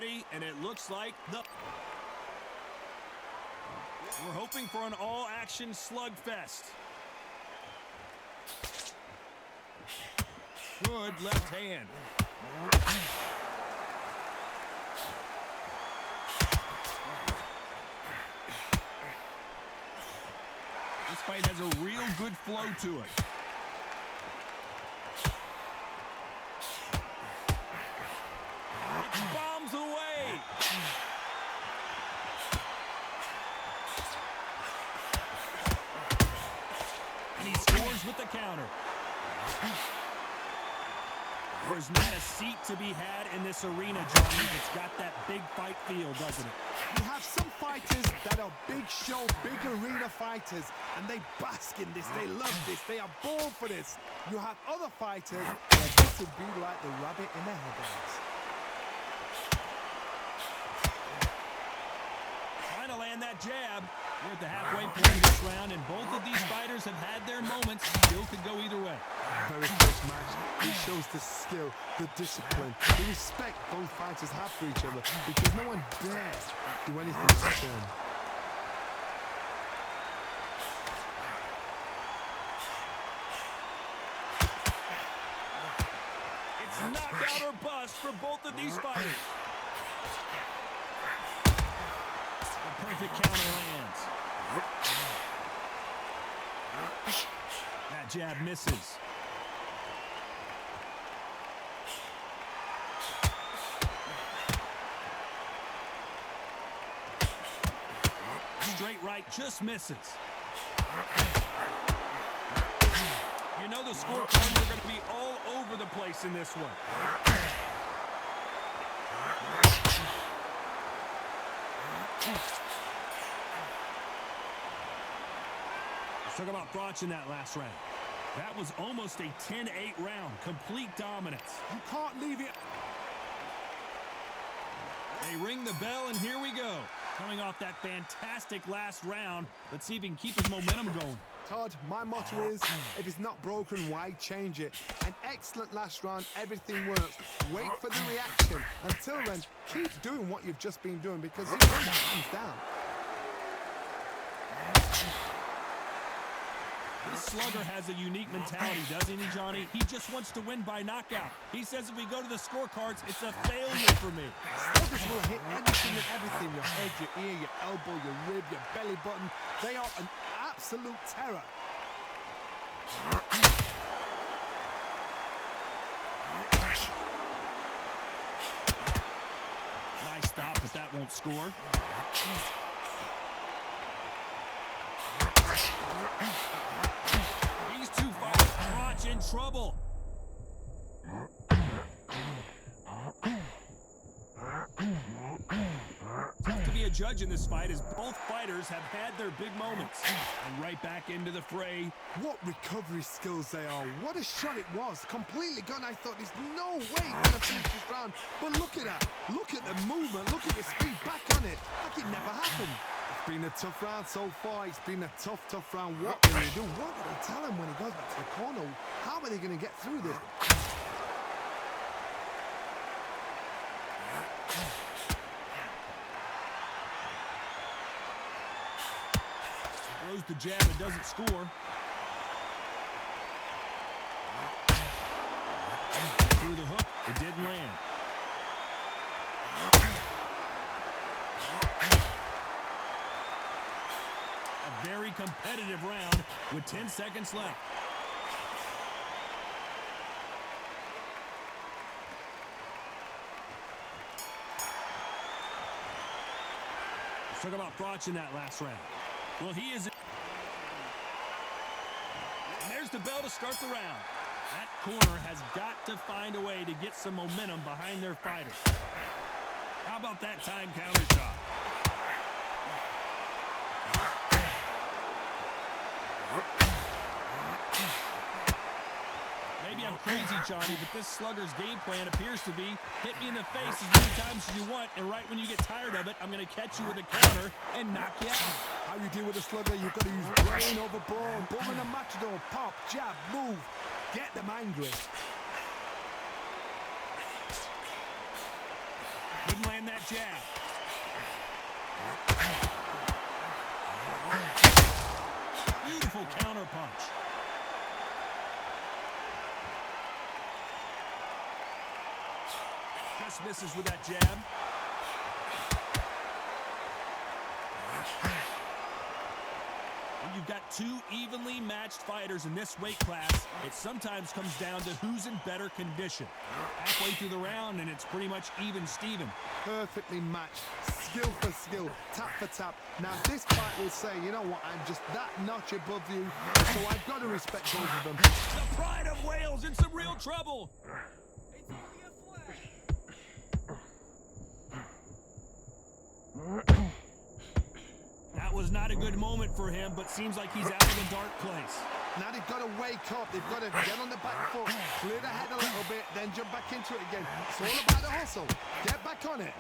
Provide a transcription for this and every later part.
ready, and it looks like we're hoping for an all-action slugfest. Good left hand. This fight has a real good flow to it. It bombs away. And he scores with the counter. There's not a seat to be had in this arena, Johnny. It's got that big fight feel, doesn't it? You have some fighters that are big show, big arena fighters, and they bask in this, they love this, they are born for this. You have other fighters that this would be like the rabbit in the headlights. Trying to land that jab. We're at the halfway point of this round, and both of these fighters have had their moments. Still could go either way. Very close match. It shows the skill, the discipline, the respect both fighters have for each other, because no one dares do anything to them. It's knockout or bust for both of these fighters. The perfect counter lands. That jab misses. Straight right just misses. You know the scorecards are going to be all over the place in this one. Let's talk about Froch in that last round. That was almost a 10-8 round. Complete dominance. You can't leave it. They ring the bell, and here we go. Coming off that fantastic last round, let's see if he can keep his momentum going. Todd, my motto is, if it's not broken, why change it? An excellent last round, everything works. Wait for the reaction. Until then, keep doing what you've just been doing, because it comes down. This slugger has a unique mentality, doesn't he, Johnny? He just wants to win by knockout. He says if we go to the scorecards, it's a failure for me. Sluggers will hit anything and everything. Your head, your ear, your elbow, your rib, your belly button. They are an absolute terror. Nice stop, but that won't score. These two fighters, Froch in trouble. Tough to be a judge in this fight, as both fighters have had their big moments. And right back into the fray. What recovery skills they are. What a shot it was. Completely gone. I thought there's no way we're going to finish this round. But look at that. Look at the movement. Look at the speed back on it. Like it never happened. It's been a tough round so far. It's been a tough round. What do they do? What do they tell him when he goes back to the corner? How are they going to get through this? Throws the jab and doesn't score. Through the hook, it didn't land. A very competitive round with 10 seconds left. Let's talk about Froch in that last round. Well, he is... And there's the bell to start the round. That corner has got to find a way to get some momentum behind their fighters. How about that time counter shot? Maybe I'm crazy, Johnny, but this slugger's game plan appears to be hit me in the face as many times as you want, and right when you get tired of it, I'm going to catch you with a counter and knock you out. How you deal with a slugger, you've got to use brain over brawn. Boom in a matador, pop, jab, move. Get them angry. Couldn't land that jab. Beautiful counter punch. Just misses with that jab. When you've got two evenly matched fighters in this weight class, it sometimes comes down to who's in better condition. Halfway through the round, and it's pretty much even Steven. Perfectly matched, skill for skill, tap for tap. Now this fight will say, you know what, I'm just that notch above you, so I've got to respect both of them. The pride of Wales in some real trouble. That was not a good moment for him, but seems like he's out of a dark place. Now they've got to wake up, they've got to get on the back foot, clear the head a little bit, then jump back into it again. It's all about the hustle. Get back on it.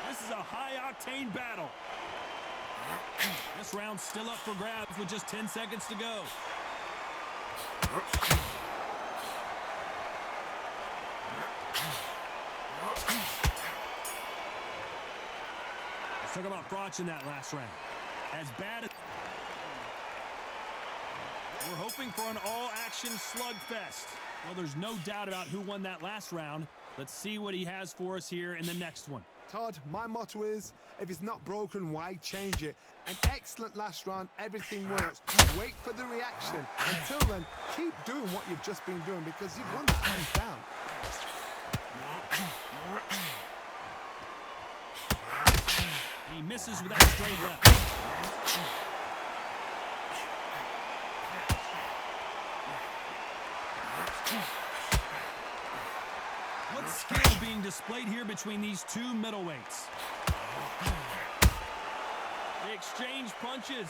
This is a high-octane battle. This round's still up for grabs with just 10 seconds to go. Let's talk about Froch in that last round. As bad as... We're hoping for an all-action slugfest. Well, there's no doubt about who won that last round. Let's see what he has for us here in the next one. Todd, my motto is, if it's not broken, why change it? An excellent last round, everything works. Wait for the reaction. Until then, keep doing what you've just been doing because you've won that hands down. He misses with that straight left. What skill being displayed here between these two middleweights. They exchange punches.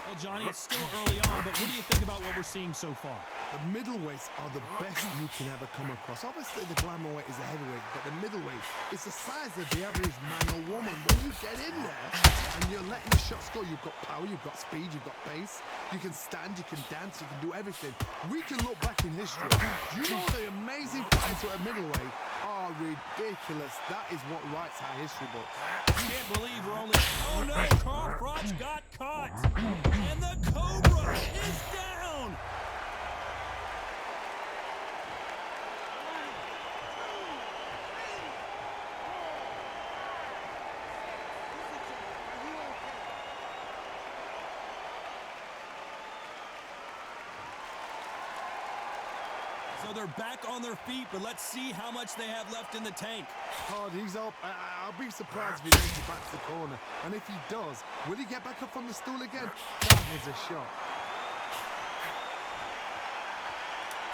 Well, Johnny, it's still early on, but what do you think about what we're seeing so far? The middleweights are the best you can ever come across. Obviously, the glamour weight is the heavyweight, but the middleweight is the size of the average man or woman. When you get in there and you're letting the shots go, you've got power, you've got speed, you've got pace. You can stand, you can dance, you can do everything. We can look back in history. You know the amazing fights at a middleweight are ridiculous. That is what writes our history books. I can't believe we're only... Oh no, Carl Froch got caught. And the Cobra is down. So they're back on their feet, but let's see how much they have left in the tank. Todd, he's up. I'll be surprised if he makes it back to the corner. And if he does, will he get back up on the stool again? That is a shot.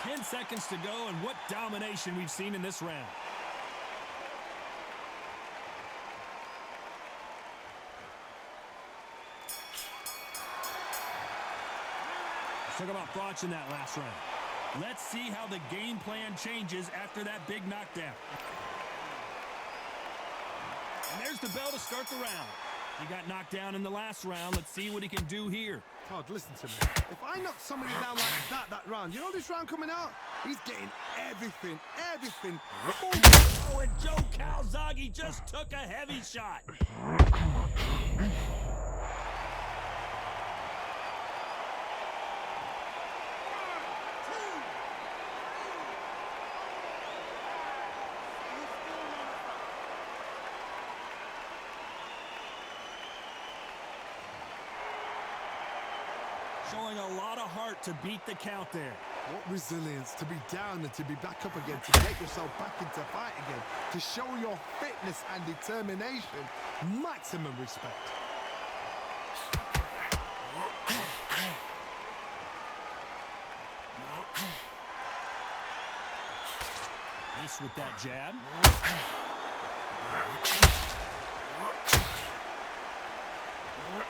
10 seconds to go, and what domination we've seen in this round. Let's talk about Froch in that last round. Let's see how the game plan changes after that big knockdown. And there's the bell to start the round. He got knocked down in the last round. Let's see what he can do here. Todd, listen to me. If I knock somebody down like that round, you know this round coming out? He's getting everything. Oh, and Joe Calzaghe just took a heavy shot. Showing a lot of heart to beat the count there. What resilience to be down and to be back up again, to get yourself back into fight again, to show your fitness and determination. Maximum respect. Nice with that jab.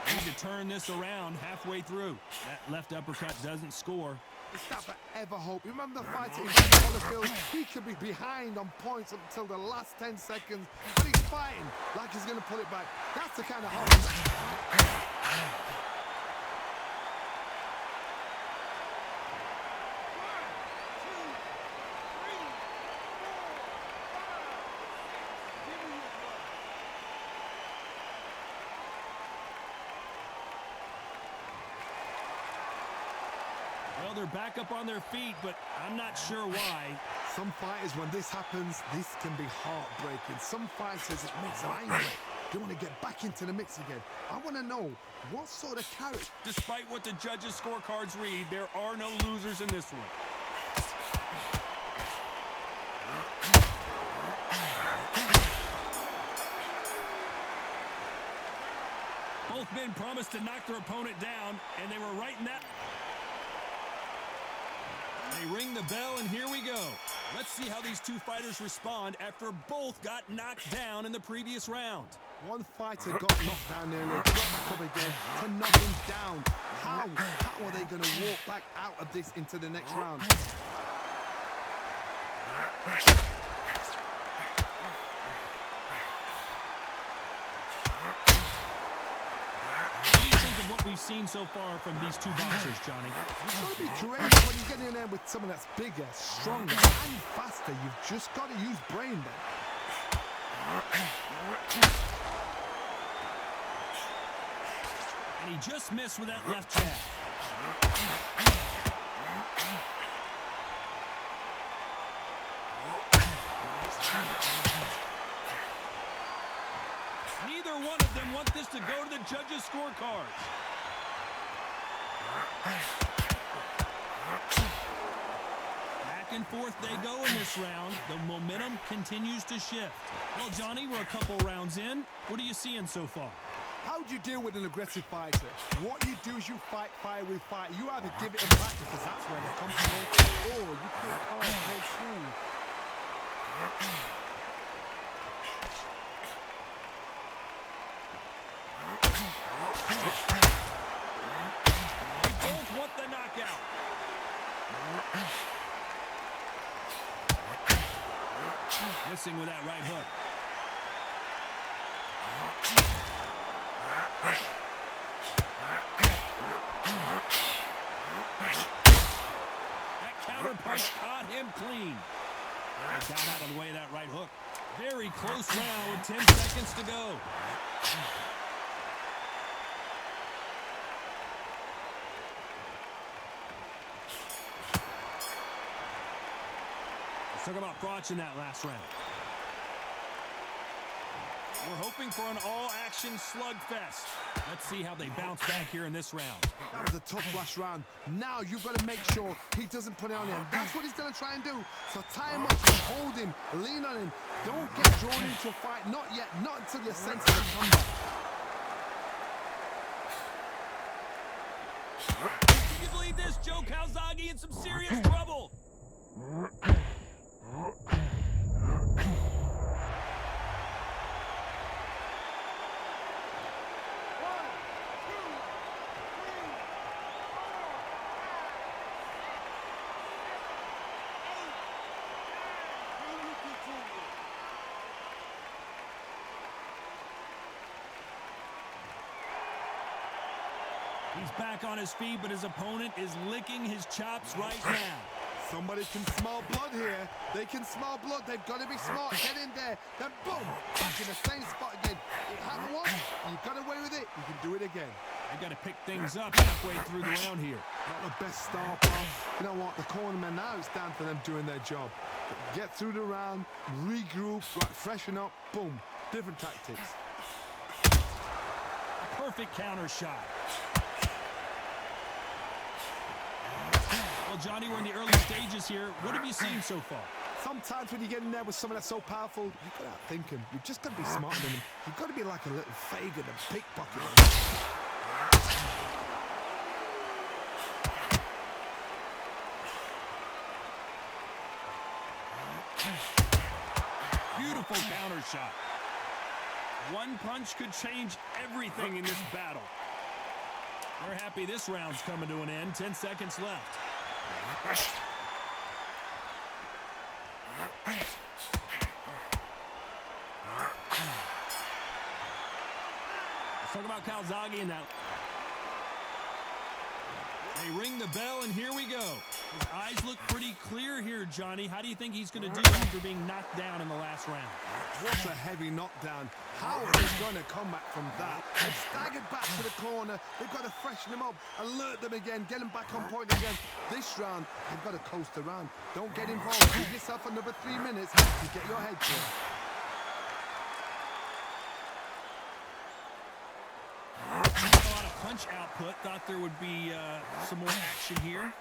Need to turn this around halfway through. That left uppercut doesn't score. It's not forever hope. Remember the fight in Holyfield? He could be behind on points up until the last 10 seconds, but he's fighting like he's going to pull it back. That's the kind of hope. Well, they're back up on their feet, but I'm not sure why. Some fighters, when this happens, this can be heartbreaking. Some fighters, it makes them angry. They want to get back into the mix again. I want to know, what sort of character? Despite what the judges' scorecards read, there are no losers in this one. Both men promised to knock their opponent down, and they were right in that. They ring the bell, and here we go. Let's see how these two fighters respond after both got knocked down in the previous round. One fighter got knocked down there and got back up again to knock him down. How are they going to walk back out of this into the next round? What we've seen so far from these two boxers, Johnny. You've got to be courageous when you get in there with someone that's bigger, stronger, and faster. You've just got to use brain then. And he just missed with that left jab. Neither one of them want this to go to the judges' scorecards. Back and forth they go in this round. The momentum continues to shift. Well, Johnny, we're a couple rounds in. What are you seeing so far? How do you deal with an aggressive fighter? What you do is you fight fire with fire. You either give it them back because that's where they come from, or you play hard, play through. They both want the knockout. Missing with that right hook. That counter punch caught him clean. They got out of the way of that right hook. Very close round with 10 seconds to go. Let's talk about Froch in that last round. We're hoping for an all-action slugfest. Let's see how they bounce back here in this round. That was a tough last round. Now you've got to make sure he doesn't put it on him. That's what he's going to try and do. So tie him up, hold him, lean on him. Don't get drawn into a fight. Not yet. Not until you're sense of the combat. Can you believe this? Joe Calzaghe in some serious trouble. He's back on his feet, but his opponent is licking his chops right now. Somebody can smell blood here. They can smell blood. They've got to be smart. Get in there. Then boom, back in the same spot again. It happened once. You got away with it. You can do it again. They got to pick things up halfway through the round here. Not the best start, pal. You know what? The cornermen now, it's down to them doing their job. Get through the round, regroup, right, freshen up, boom. Different tactics. A perfect counter shot. Well, Johnny, we're in the early stages here. What have you seen so far? Sometimes when you get in there with someone that's so powerful, you've got to outthink him. You've just got to be smarter than him. You've got to be like a little Fagin and pickpocket. Beautiful counter shot. One punch could change everything in this battle. We're happy this round's coming to an end. 10 seconds left. Let's talk about Calzaghe in that. They ring the bell, and here we go. His eyes look pretty clear here, Johnny. How do you think he's going to do after being knocked down in the last round? What a heavy knockdown. How are they going to come back from that? They've staggered back to the corner. They've got to freshen them up, alert them again, get them back on point again. This round, they've got to coast around. Don't get involved. Give yourself another 3 minutes to get your head clear. A lot of punch output. Thought there would be some more action here.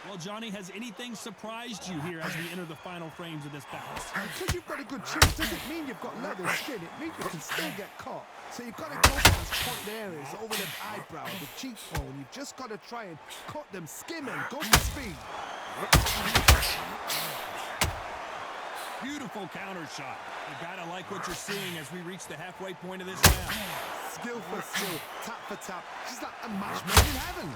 Well, Johnny, has anything surprised you here as we enter the final frames of this battle? Because you've got a good chin doesn't mean you've got leather skin. It means you can still get caught. So you've got to go for those point areas over the eyebrow, the cheekbone. You've just got to try and cut them, skim them, go for speed. Beautiful counter shot. You gotta like what you're seeing as we reach the halfway point of this round. Skill for skill, tap for tap. She's like a match made in heaven.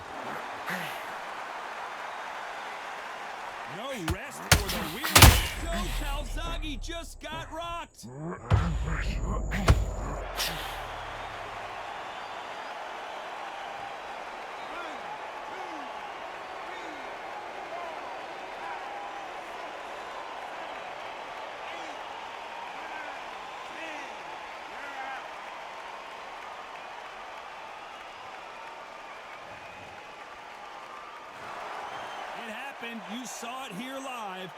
No rest for the weary. Joe Calzaghe just got rocked. You saw it here live.